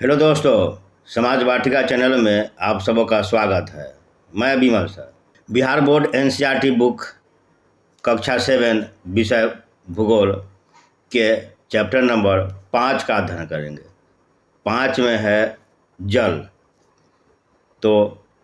Hello दोस्तों, समाज वाटिका channel में आप सबों का स्वागत है। मैं Vimal sir. Bihar board NCERT book कक्षा 7 विषय भूगोल के चैप्टर नंबर 5 का अध्ययन करेंगे। 5 में है जल। तो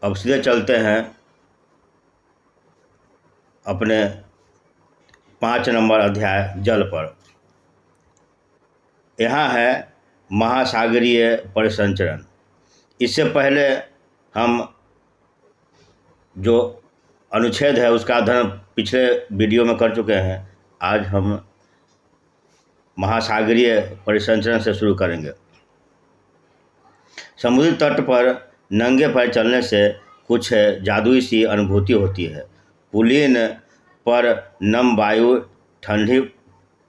अब सीधे चलते हैं अपने 5 नंबर अध्याय जल पर। यहाँ है महासागरीय परिसंचरण। इससे पहले हम जो अनुच्छेद है उसका अध्ययन पिछले वीडियो में कर चुके हैं। आज हम महासागरीय परिसंचरण से शुरू करेंगे। समुद्री तट पर नंगे पैर चलने से कुछ जादुई सी अनुभूति होती है। पुलिन पर नम वायु, ठंडी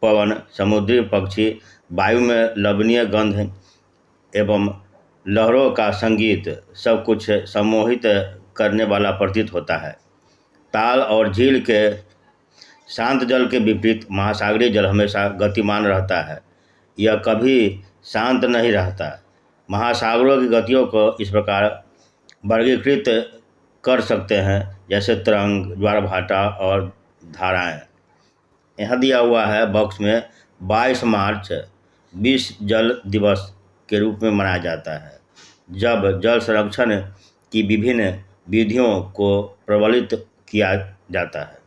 पवन, समुद्री पक्षी, वायु में लवणीय गंध एवं लहरों का संगीत सब कुछ सम्मोहित करने वाला प्रतीत होता है। ताल और झील के शांत जल के विपरीत महासागरीय जल हमेशा गतिमान रहता है। यह कभी शांत नहीं रहता। महासागरों की गतियों को इस प्रकार वर्गीकृत कर सकते हैं जैसे तरंग, ज्वारभाटा और धाराएं। यहाँ दिया हुआ है बॉक्स में 22 मार्च विश्व जल दिवस के रूप में मनाया जाता है, जब जल संरक्षण की विभिन्न विधियों को प्रबलित किया जाता है।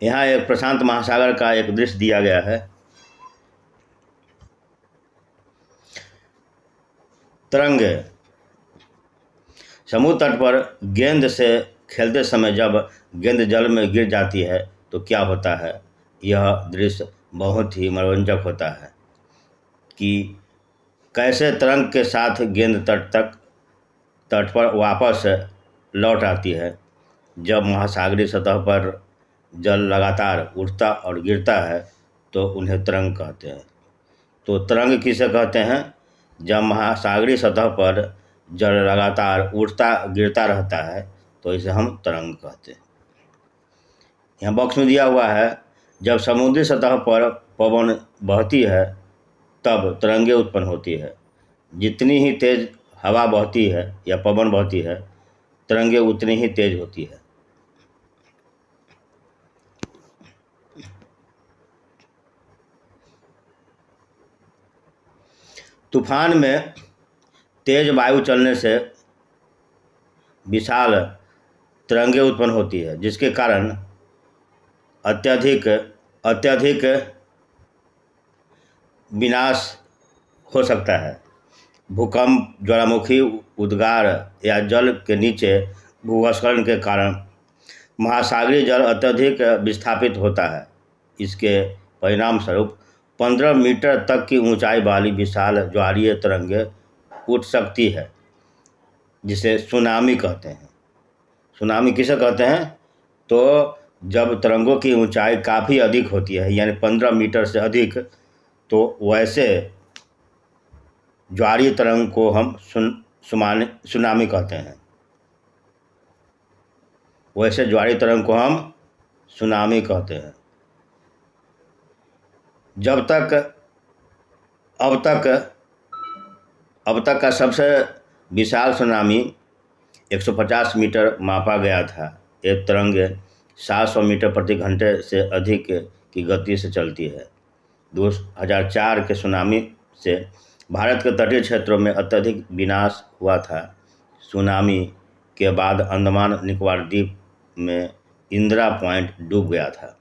यहाँ एक प्रशांत महासागर का एक दृश्य दिया गया है। तरंगे। समुद्र तट पर गेंद से खेलते समय जब गेंद जल में गिर जाती है तो क्या होता है। यह दृश्य बहुत ही मनोरंजक होता है कि कैसे तरंग के साथ गेंद तट पर वापस लौट आती है। जब महासागरीय सतह पर जल लगातार उठता और गिरता है तो उन्हें तरंग कहते हैं। तो तरंग किसे कहते हैं? जब महासागरीय सतह पर जल लगातार उठता गिरता रहता है तो इसे हम तरंग कहते हैं। यहाँ बॉक्स में दिया हुआ है, जब समुद्री सतह पर पवन बहती है तब तरंगें उत्पन्न होती है। जितनी ही तेज हवा बहती है या पवन बहती है, तरंगें उतनी ही तेज होती है। तूफान में तेज वायु चलने से विशाल तरंगें उत्पन्न होती है, जिसके कारण अत्यधिक विनाश हो सकता है। भूकंप, ज्वालामुखी उद्गार या जल के नीचे भूस्खलन के कारण महासागरीय जल अत्यधिक विस्थापित होता है। इसके परिणाम स्वरूप 15 मीटर तक की ऊंचाई वाली विशाल ज्वारीय तरंगें उठ सकती है, जिसे सुनामी कहते हैं। सुनामी किसे कहते हैं? तो जब तरंगों की ऊंचाई काफ़ी अधिक होती है, यानी 15 मीटर से अधिक, तो वैसे ज्वारीय तरंग को हम सुनामी कहते हैं। वैसे ज्वारीय तरंग को हम सुनामी कहते हैं। अब तक का सबसे विशाल सुनामी 150 मीटर मापा गया था। ये तरंगे 700 मीटर प्रति घंटे से अधिक की गति से चलती है। 2004 के सुनामी से भारत के तटीय क्षेत्रों में अत्यधिक विनाश हुआ था। सुनामी के बाद अंडमान निकोबार द्वीप में इंदिरा पॉइंट डूब गया था।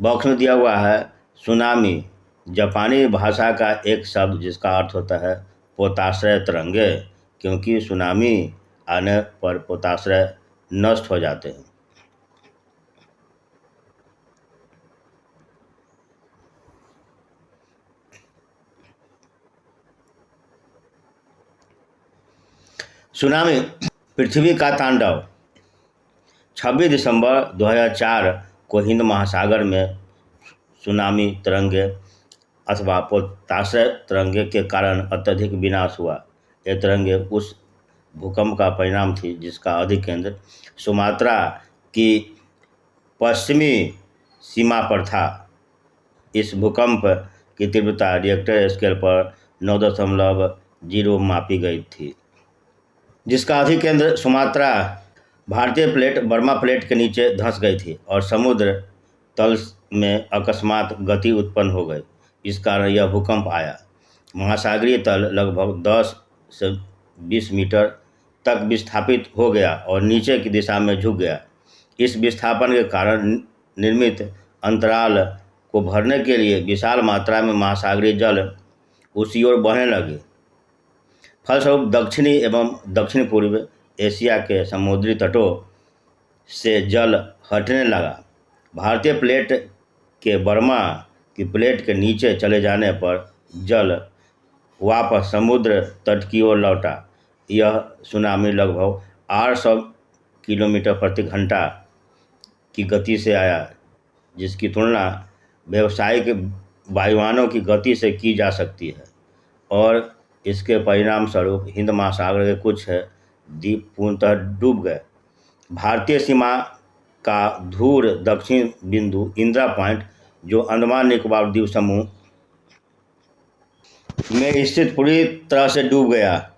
बॉक्स में दिया हुआ है सुनामी जापानी भाषा का एक शब्द जिसका अर्थ होता है पोताश्रय तरंगे, क्योंकि सुनामी आने पर पोताश्रय नष्ट हो जाते हैं। सुनामी पृथ्वी का तांडव। 26 दिसंबर 2004 को हिंद महासागर में सुनामी तरंगे अथवा पोताश्रय तरंगे के कारण अत्यधिक विनाश हुआ। ये तरंगे उस भूकंप का परिणाम थी जिसका अधिकेंद्र सुमात्रा की पश्चिमी सीमा पर था। इस भूकंप की तीव्रता रिएक्टर स्केल पर 9.0 मापी गई थी, जिसका अधिकेंद्र सुमात्रा भारतीय प्लेट बर्मा प्लेट के नीचे धंस गई थी और समुद्र तल में अकस्मात गति उत्पन्न हो गई। इस कारण यह भूकंप आया। महासागरीय तल लगभग 10 से 20 मीटर तक विस्थापित हो गया और नीचे की दिशा में झुक गया। इस विस्थापन के कारण निर्मित अंतराल को भरने के लिए विशाल मात्रा में महासागरीय जल उसी ओर बहने लगे। फलस्वरूप दक्षिणी एवं दक्षिण पूर्व एशिया के समुद्री तटों से जल हटने लगा। भारतीय प्लेट के बर्मा की प्लेट के नीचे चले जाने पर जल वापस समुद्र तट की ओर लौटा। यह सुनामी लगभग 800 किलोमीटर प्रति घंटा की गति से आया, जिसकी तुलना व्यावसायिक वायुयानों की गति से की जा सकती है, और इसके परिणाम स्वरूप हिंद महासागर के कुछ द्वीप पूर्णतः डूब गए। भारतीय सीमा का धूर दक्षिण बिंदु इंदिरा पॉइंट, जो अंडमान निकोबार द्वीप समूह में स्थित, पूरी तरह से डूब गया।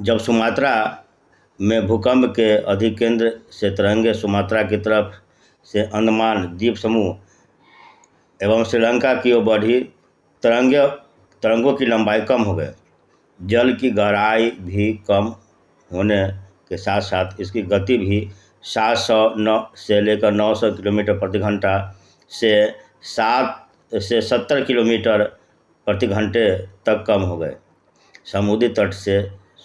जब सुमात्रा में भूकंप के अधिकेंद्र से तरंगे सुमात्रा की तरफ से अंडमान द्वीप समूह एवं श्रीलंका की ओर बढ़ी, तरंगों की लंबाई कम हो गई। जल की गहराई भी कम होने के साथ साथ इसकी गति भी 700 से लेकर 900 किलोमीटर प्रति घंटा से 7 से 70 किलोमीटर प्रति घंटे तक कम हो गए। समुद्री तट से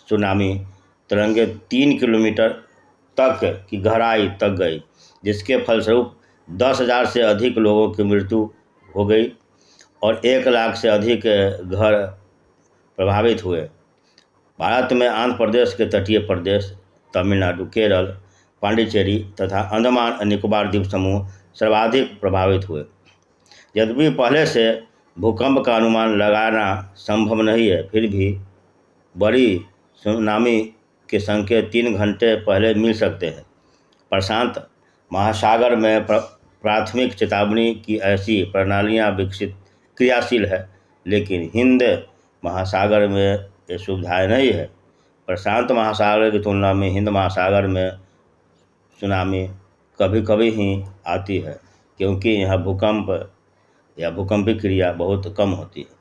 सुनामी तरंगे 3 किलोमीटर तक की गहराई तक गई, जिसके फलस्वरूप 10,000 से अधिक लोगों की मृत्यु हो गई और 1 लाख से अधिक घर प्रभावित हुए। भारत में आंध्र प्रदेश के तटीय प्रदेश, तमिलनाडु, केरल, पांडिचेरी तथा अंडमान निकोबार द्वीप समूह सर्वाधिक प्रभावित हुए। यद्यपि पहले से भूकंप का अनुमान लगाना संभव नहीं है, फिर भी बड़ी सुनामी के संकेत 3 घंटे पहले मिल सकते हैं। प्रशांत महासागर में प्राथमिक चेतावनी की ऐसी प्रणालियां क्रियाशील है, लेकिन हिंद महासागर में ये सुविधाएं नहीं है। प्रशांत महासागर की तुलना में हिंद महासागर में सुनामी कभी कभी ही आती है, क्योंकि यहाँ भूकंप या भूकंपीय क्रिया बहुत कम होती है।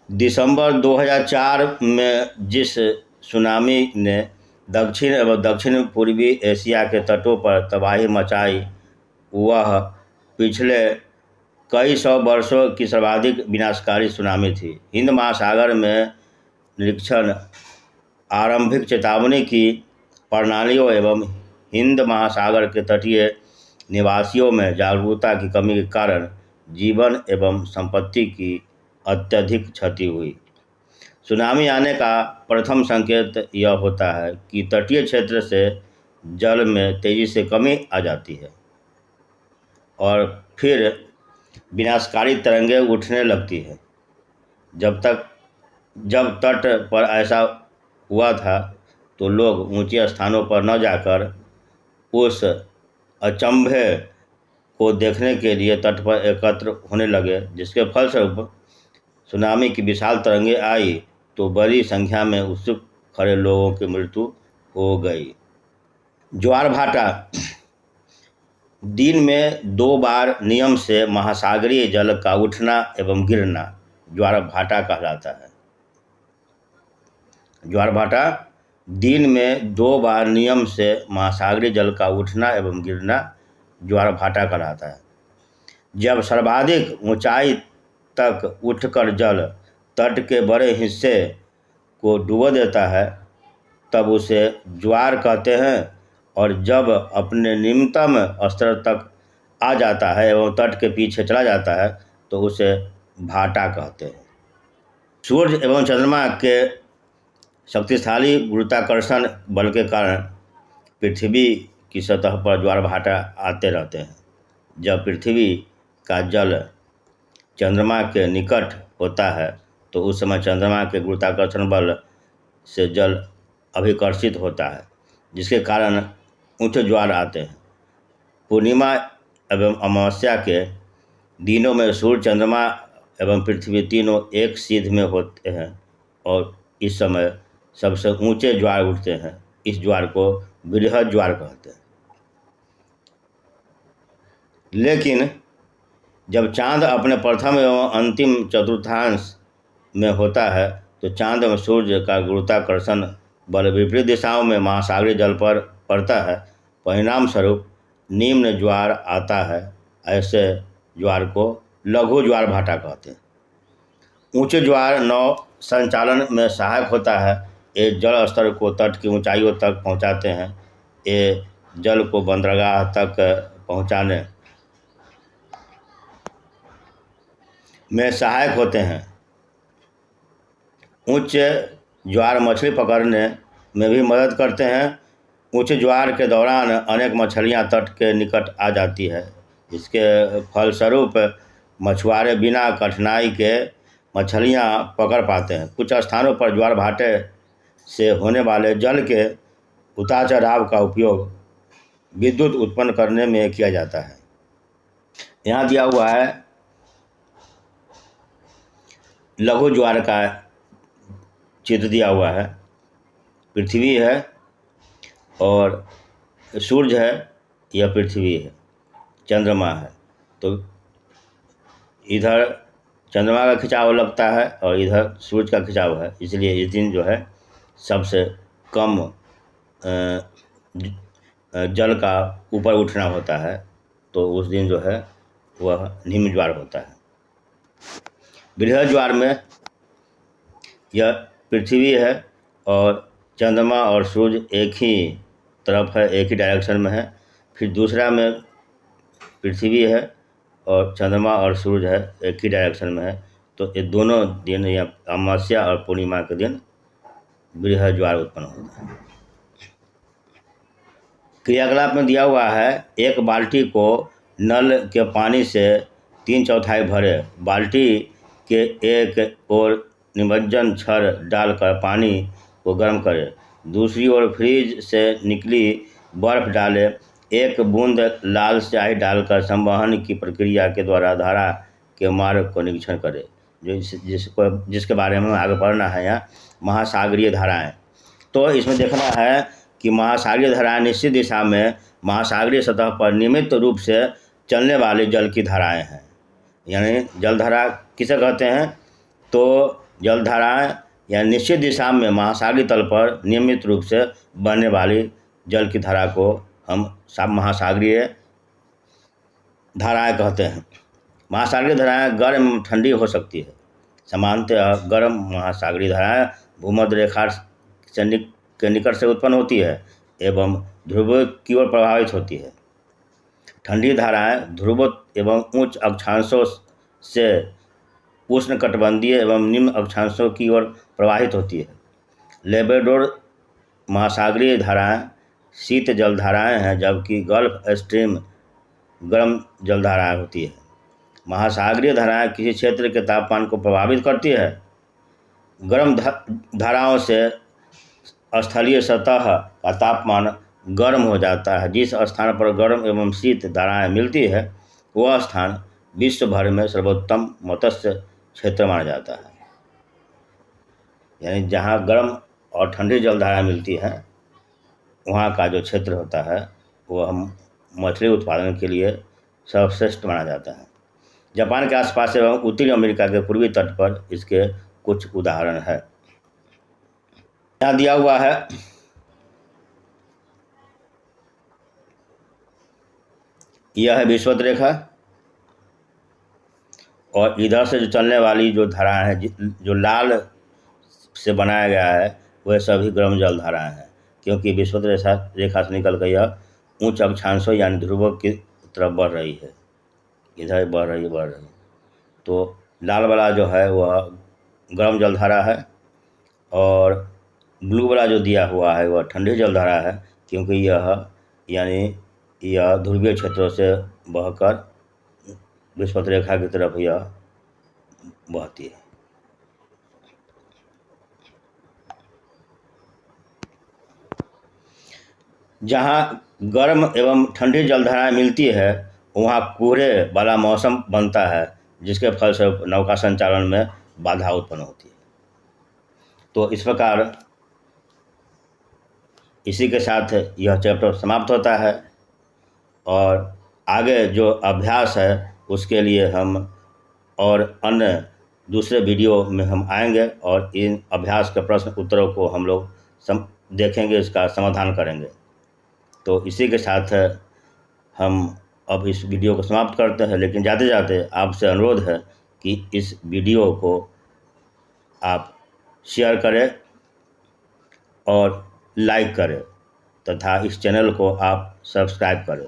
दिसंबर 2004 में जिस सुनामी ने दक्षिण एवं दक्षिण पूर्वी एशिया के तटों पर तबाही मचाई, वह पिछले कई सौ वर्षों की सर्वाधिक विनाशकारी सुनामी थी। हिंद महासागर में निरीक्षण आरंभिक चेतावनी की प्रणालियों एवं हिंद महासागर के तटीय निवासियों में जागरूकता की कमी के कारण जीवन एवं संपत्ति की अत्यधिक क्षति हुई। सुनामी आने का प्रथम संकेत यह होता है कि तटीय क्षेत्र से जल में तेजी से कमी आ जाती है और फिर विनाशकारी तरंगें उठने लगती है। जब तट पर ऐसा हुआ था तो लोग ऊंचे स्थानों पर न जाकर उस अचंभे को देखने के लिए तट पर एकत्र होने लगे, जिसके फलस्वरूप सुनामी की विशाल तरंगें आई तो बड़ी संख्या में उत्सुक खड़े लोगों की मृत्यु हो गई। ज्वार भाटा दिन में 2 बार नियम से महासागरीय जल का उठना एवं गिरना ज्वार भाटा कहलाता है। ज्वार भाटा दिन में 2 बार नियम से महासागरीय जल का उठना एवं गिरना ज्वार भाटा कहलाता है। जब सर्वाधिक ऊंचाई तक उठकर जल तट के बड़े हिस्से को डुबो देता है तब उसे ज्वार कहते हैं, और जब अपने निम्नतम स्तर तक आ जाता है एवं तट के पीछे चला जाता है तो उसे भाटा कहते हैं। सूर्य एवं चंद्रमा के शक्तिशाली गुरुत्वाकर्षण बल के कारण पृथ्वी की सतह पर ज्वार भाटा आते रहते हैं। जब पृथ्वी का जल चंद्रमा के निकट होता है तो उस समय चंद्रमा के गुरुत्वाकर्षण बल से जल अभिकर्षित होता है, जिसके कारण ऊंचे ज्वार आते हैं। पूर्णिमा एवं अमावस्या के दिनों में सूर्य, चंद्रमा एवं पृथ्वी तीनों एक सीध में होते हैं और इस समय सबसे ऊंचे ज्वार उठते हैं। इस ज्वार को बृहद ज्वार कहते हैं। लेकिन जब चांद अपने प्रथम एवं अंतिम चतुर्थांश में होता है तो चांद एवं सूर्य का गुरुत्वाकर्षण बल विपरीत दिशाओं में महासागरीय जल पर पड़ता है। परिणाम स्वरूप निम्न ज्वार आता है। ऐसे ज्वार को लघु ज्वार भाटा कहते हैं। ऊंचे ज्वार नौ संचालन में सहायक होता है। ये जल स्तर को तट की ऊंचाइयों तक पहुंचाते हैं। ये जल को बंदरगाह तक पहुंचाने में सहायक होते हैं। उच्च ज्वार मछली पकड़ने में भी मदद करते हैं। उच्च ज्वार के दौरान अनेक मछलियां तट के निकट आ जाती है। इसके फलस्वरूप मछुआरे बिना कठिनाई के मछलियां पकड़ पाते हैं। कुछ स्थानों पर ज्वार भाटे से होने वाले जल के उतार चढ़ाव का उपयोग विद्युत उत्पन्न करने में किया जाता है। यहाँ दिया हुआ है लघु ज्वार का चित्र दिया हुआ है। पृथ्वी है और सूर्य है, यह पृथ्वी है, चंद्रमा है। तो इधर चंद्रमा का खिंचाव लगता है और इधर सूर्य का खिंचाव है, इसलिए इस दिन जो है सबसे कम जल का ऊपर उठना होता है। तो उस दिन जो है वह निम्न ज्वार होता है। बृहद ज्वार में यह पृथ्वी है और चंद्रमा और सूर्य एक ही तरफ है, एक ही डायरेक्शन में है। फिर दूसरा में पृथ्वी है और चंद्रमा और सूर्य है, एक ही डायरेक्शन में है। तो ये दोनों दिन या अमावस्या और पूर्णिमा के दिन बृहद ज्वार उत्पन्न होता है। क्रियाकलाप में दिया हुआ है एक बाल्टी को नल के पानी से 3/4 भरे। बाल्टी के एक ओर निमज्जन छड़ डालकर पानी को गर्म करें। दूसरी ओर फ्रिज से निकली बर्फ डालें। एक बूंद लाल स्याही डालकर संवहन की प्रक्रिया के द्वारा धारा के मार्ग को निरीक्षण करें। जिसके बारे में आगे पढ़ना है यहाँ महासागरीय धाराएं। तो इसमें देखना है कि महासागरीय धाराएं निश्चित दिशा में महासागरीय सतह पर नियमित रूप से चलने वाली जल की धाराएं हैं। यानी जलधारा किसे कहते हैं? तो जलधाराएं या निश्चित दिशा में महासागरीय तल पर नियमित रूप से बहने वाली जल की धारा को हम महासागरीय धाराएं कहते हैं। महासागरीय धाराएं गर्म एवं ठंडी हो सकती है। सामान्यतः गर्म महासागरीय धाराएं भूमध्य रेखा के निकट से उत्पन्न होती है एवं ध्रुव की ओर प्रभावित होती है। ठंडी धाराएं ध्रुव एवं उच्च अक्षांशों से उष्णकटिबंधीय एवं निम्न अक्षांशों की ओर प्रवाहित होती है। लेब्राडोर महासागरीय धाराएं शीत जलधाराएं हैं, जबकि गल्फ स्ट्रीम गर्म जलधाराएं होती है। महासागरीय धाराएं किसी क्षेत्र के तापमान को प्रभावित करती है। गर्म धाराओं से स्थलीय सतह का तापमान गर्म हो जाता है। जिस स्थान पर गर्म एवं शीत धाराएं मिलती है वह स्थान विश्व भर में सर्वोत्तम मत्स्य क्षेत्र माना जाता है। यानी जहाँ गर्म और ठंडी जलधाराएं मिलती हैं वहाँ का जो क्षेत्र होता है वह मछली उत्पादन के लिए सर्वश्रेष्ठ माना जाता है। जापान के आसपास एवं उत्तरी अमेरिका के पूर्वी तट पर इसके कुछ उदाहरण है। यहाँ दिया हुआ है यह है विषुवत रेखा और इधर से जो चलने वाली जो धाराएं हैं जो लाल से बनाया गया है वह सभी गर्म जल धाराएं हैं, क्योंकि विषुवत रेखा से निकल कर यह उच्च अक्षांशों यानी ध्रुवों की तरफ बढ़ रही है। इधर बढ़ रही है। तो लाल वाला जो है वह गर्म जलधारा है और ब्लू वाला जो दिया हुआ है वह ठंडी जलधारा है, क्योंकि यह ध्रुवीय क्षेत्रों से बहकर विषुवत रेखा की तरफ यह बहती है। जहाँ गर्म एवं ठंडी जलधाराएं मिलती है वहाँ कोहरे वाला मौसम बनता है, जिसके फलस्वरूप नौका संचालन में बाधा उत्पन्न होती है। तो इस प्रकार इसी के साथ यह चैप्टर समाप्त होता है और आगे जो अभ्यास है उसके लिए हम और अन्य दूसरे वीडियो में हम आएंगे और इन अभ्यास के प्रश्न उत्तरों को हम लोग देखेंगे, इसका समाधान करेंगे। तो इसी के साथ हम अब इस वीडियो को समाप्त करते हैं, लेकिन जाते जाते आपसे अनुरोध है कि इस वीडियो को आप शेयर करें और लाइक करें तथा इस चैनल को आप सब्सक्राइब करें।